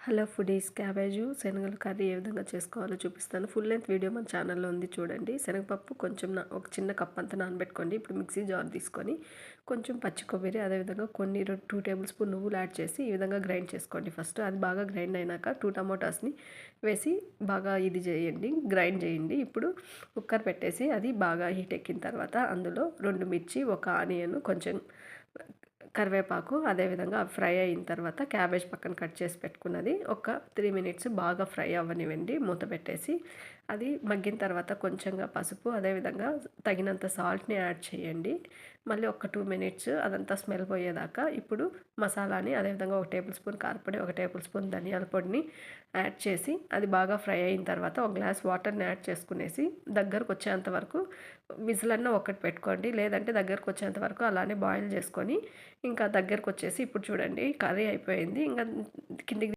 Hello foodies, cabbage శనగల curry ఏ విధంగా చేసుకోవాలో చూపిస్తాను. ఫుల్ లెంత్ వీడియో మన ఛానల్లో ఉంది చూడండి. శనగపప్పు కొంచెం ఒక చిన్న కప్ అంతా నానబెట్టుకోండి. ఇప్పుడు మిక్సీ జార్ తీసుకొని కొంచెం పచ్చి కొబ్బరి, అదేవిధంగా కొన్ని 2 టేబుల్ స్పూన్ నువ్వులు యాడ్ చేసి ఈ విధంగా గ్రైండ్ చేసుకోండి. ఫస్ట్ అది బాగా గ్రైండ్ అయినాక 2 టమోటాస్ని వేసి బాగా గ్రైండ్ చేయండి. ఇప్పుడు కుక్కర్ పెట్టేసి అది బాగా హీట్ ఎక్కిన తర్వాత అందులో 2 మిర్చి, ఒక ఆనియన్, కొంచెం కరివేపాకు, అదేవిధంగా ఫ్రై అయిన తర్వాత క్యాబేజ్ పక్కన కట్ చేసి పెట్టుకున్నది ఒక 3 మినిట్స్ బాగా ఫ్రై అవ్వనివ్వండి. మూత పెట్టేసి అది మగ్గిన తర్వాత కొంచెంగా పసుపు, అదేవిధంగా తగినంత సాల్ట్ని యాడ్ చేయండి. మళ్ళీ ఒక 2 మినిట్స్ అదంతా స్మెల్ పోయేదాకా ఇప్పుడు మసాలాని, అదేవిధంగా 1 టేబుల్ స్పూన్ కారపొడి, 1 టేబుల్ స్పూన్ ధనియాల పొడిని యాడ్ చేసి అది బాగా ఫ్రై అయిన తర్వాత ఒక గ్లాస్ వాటర్ని యాడ్ చేసుకునేసి దగ్గరకు వచ్చేంత వరకు విజిల్ అన్న ఒకటి పెట్టుకోండి. లేదంటే దగ్గరకు వచ్చేంత వరకు అలానే బాయిల్ చేసుకొని ఇంకా దగ్గరకు వచ్చేసి ఇప్పుడు చూడండి కర్రీ అయిపోయింది. ఇంకా కిందికి